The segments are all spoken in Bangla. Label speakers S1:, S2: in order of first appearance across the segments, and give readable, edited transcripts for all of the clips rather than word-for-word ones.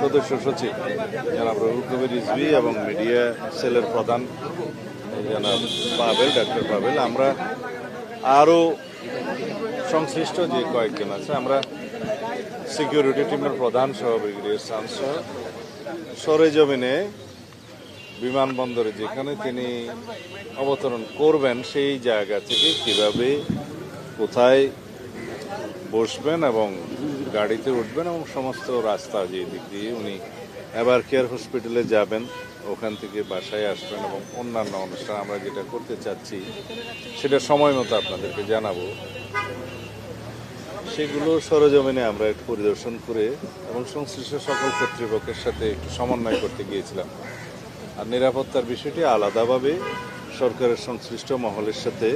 S1: সদস্য সচিব জনাব রুহুল কবির রিজভী এবং মিডিয়া সেলের প্রধান জনাব পাবেল, ডক্টর পাবেল, আমরা আরও সংশ্লিষ্ট যে কয়েকজন আছে, আমরা সিকিউরিটি টিমের প্রধান সহ ব্রিগেডিয়ার সামস সরেজমিনে বিমানবন্দরে যেখানে তিনি অবতরণ করবেন সেই জায়গা থেকে কিভাবে কোথায় বসবেন এবং গাড়িতে উঠবেন এবং সমস্ত রাস্তা যে দিক দিয়ে উনি এবার কেয়ার হসপিটালে যাবেন, ওখান থেকে বাসায় আসবেন এবং অন্যান্য অনুষ্ঠান আমরা যেটা করতে চাচ্ছি সেটা সময় মতো আপনাদেরকে জানাবো। সেগুলো সরেজমিনে আমরা একটু পরিদর্শন করে এবং সংশ্লিষ্ট সকল কর্তৃপক্ষের সাথে একটু সমন্বয় করতে গিয়েছিলাম। আর নিরাপত্তার বিষয়টি আলাদাভাবে সরকারের সংশ্লিষ্ট মহলের সাথে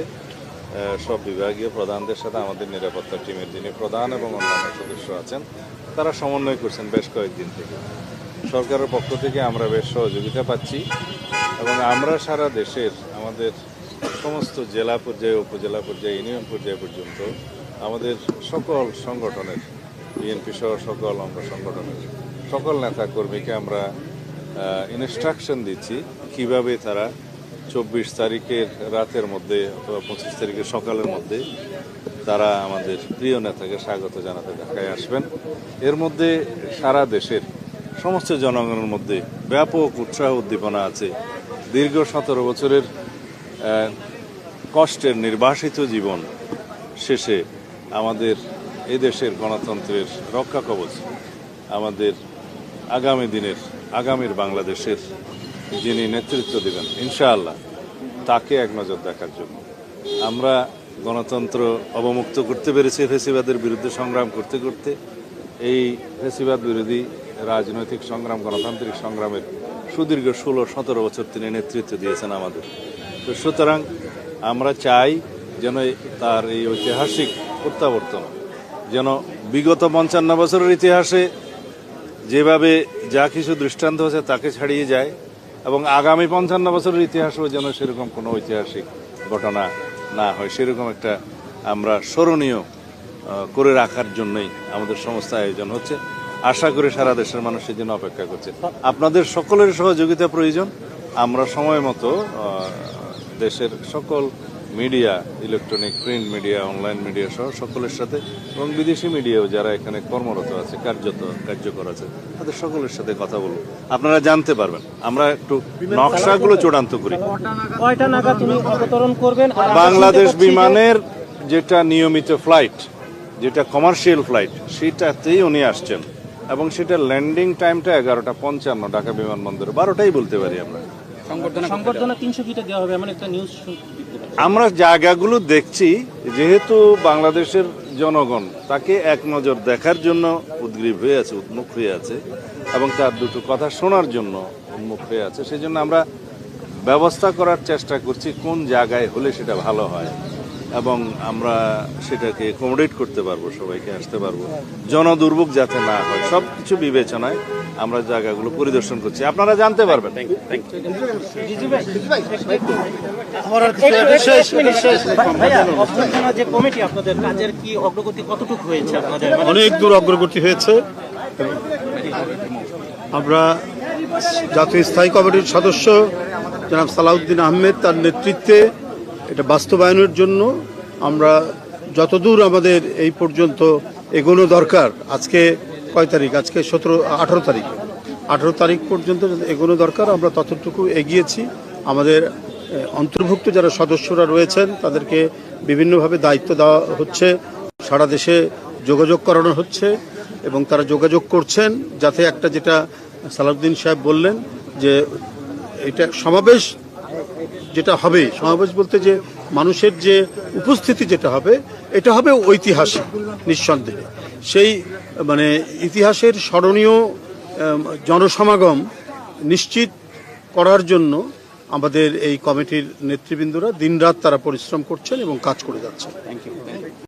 S1: সব বিভাগীয় প্রধানদের সাথে আমাদের নিরাপত্তা টিমের যিনি প্রধান এবং অন্যান্য সদস্য আছেন তারা সমন্বয় করছেন বেশ কয়েকদিন থেকে। সরকারের পক্ষ থেকে আমরা বেশ সহযোগিতা পাচ্ছি এবং আমরা সারা দেশের আমাদের সমস্ত জেলা পর্যায়ে, উপজেলা পর্যায়ে, ইউনিয়ন পর্যায়ে পর্যন্ত আমাদের সকল সংগঠনের, বিএনপি সহ সকল অঙ্গ সংগঠনের সকল নেতা কর্মীকে আমরা ইনস্ট্রাকশন দিচ্ছি কিভাবে তারা 24 তারিখের রাতের মধ্যে অথবা 25 তারিখের সকালের মধ্যে তারা আমাদের প্রিয় নেতাকে স্বাগত জানাতে ঢাকায় আসবেন। এর মধ্যে সারা দেশের সমস্ত জনগণের মধ্যে ব্যাপক উৎসাহ উদ্দীপনা আছে। দীর্ঘ 17 বছরের কষ্টের নির্বাসিত জীবন শেষে আমাদের এদেশের গণতন্ত্রের রক্ষা কবচ, আমাদের আগামী দিনের, আগামীর বাংলাদেশের যিনি নেতৃত্ব দেবেন ইনশাআল্লাহ, তাকে এক নজর দেখার জন্য আমরা গণতন্ত্র অবমুক্ত করতে পেরেছি। ফ্যাসিবাদের বিরুদ্ধে সংগ্রাম করতে করতে এই ফ্যাসিবাদ বিরোধী রাজনৈতিক সংগ্রাম, গণতান্ত্রিক সংগ্রামের সুদীর্ঘ 16-17 বছর তিনি নেতৃত্ব দিয়েছেন আমাদের। তো সুতরাং আমরা চাই যেন তার এই ঐতিহাসিক প্রত্যাবর্তন যেন বিগত 55 বছরের ইতিহাসে যেভাবে যা কিছু দৃষ্টান্ত হয়েছে তাকে ছাড়িয়ে যায় এবং আগামী 55 বছরের ইতিহাসেও যেন সেরকম কোনো ঐতিহাসিক ঘটনা না হয়, সেরকম একটা আমরা স্মরণীয় করে রাখার জন্যই আমাদের সমস্ত আয়োজন হচ্ছে। আশা করি সারা দেশের মানুষের জন্য অপেক্ষা করছে। আপনাদের সকলের সহযোগিতা প্রয়োজন। আমরা সময় মতো দেশের সকল media, electronic, print media, online media সহ সকলের সাথে এবং বিদেশি মিডিয়াও যারা এখানে কর্মরত আছে, কার্যকর আছে, তাদের সকলের সাথে কথা বলবো। আপনারা জানতে পারবেন। আমরা একটু নকশাগুলো চূড়ান্ত করি।
S2: কয়টা নাগাদ তিনি অবতরণ করবেন?
S1: বাংলাদেশ বিমানের যেটা নিয়মিত ফ্লাইট, যেটা কমার্শিয়াল ফ্লাইট, সেটাতেই উনি আসছেন এবং সেটা ল্যান্ডিং টাইমটা 11:55 ঢাকা বিমানবন্দরে, 12টাই বলতে পারি আমরা।
S2: সংবর্ধনা 300 ফিটে দেওয়া হবে এমন একটা নিউজ
S1: আমরা জায়গাগুলো দেখছি, যেহেতু বাংলাদেশের জনগণ তাকে এক নজর দেখার জন্য উদ্গ্রীব হয়ে আছে, উন্মুখ হয়ে আছে এবং তার দুটো কথা শোনার জন্য উন্মুখ হয়ে আছে। সেই জন্য আমরা ব্যবস্থা করার চেষ্টা করছি কোন জায়গায় হলে সেটা ভালো হয় এবং আমরা সেটাকে অ্যাকোমোডেট করতে পারবো, সবাইকে আসতে পারবো, জনদুর্ভোগ যাতে না হয়, সব কিছু বিবেচনায় আমরা জায়গাগুলো পরিদর্শন করছি। আপনারা জানতে পারবেন।
S3: অনেক দূর অগ্রগতি হয়েছে। আমরা জাতীয় স্থায়ী কমিটির সদস্য জনাব সালাউদ্দিন আহমেদ তার নেতৃত্বে এটা বাস্তবায়নের জন্য আমরা যতদূর আমাদের এই পর্যন্ত এগোনো দরকার, আজকে কয় তারিখ? আজকে 18 তারিখ। 18 তারিখ পর্যন্ত এগোনো দরকার, আমরা ততটুকু এগিয়েছি। আমাদের অন্তর্ভুক্ত যারা সদস্যরা রয়েছেন তাদেরকে বিভিন্নভাবে দায়িত্ব দেওয়া হচ্ছে, সারা দেশে যোগাযোগ করানো হচ্ছে এবং তারা যোগাযোগ করছেন যাতে একটা, যেটা সালাউদ্দিন সাহেব বললেন যে এটা সমাবেশ যেটা হবে, সমাবেশ বলতে যে মানুষের যে উপস্থিতি যেটা হবে, এটা হবে ঐতিহাসিক নিঃসন্দেহে। সেই মানে ইতিহাসের স্মরণীয় জনসমাগম নিশ্চিত করার জন্য আমাদের এই কমিটির নেতৃবৃন্দরা দিনরাত তারা পরিশ্রম করছেন এবং কাজ করে যাচ্ছেন।
S2: Thank you.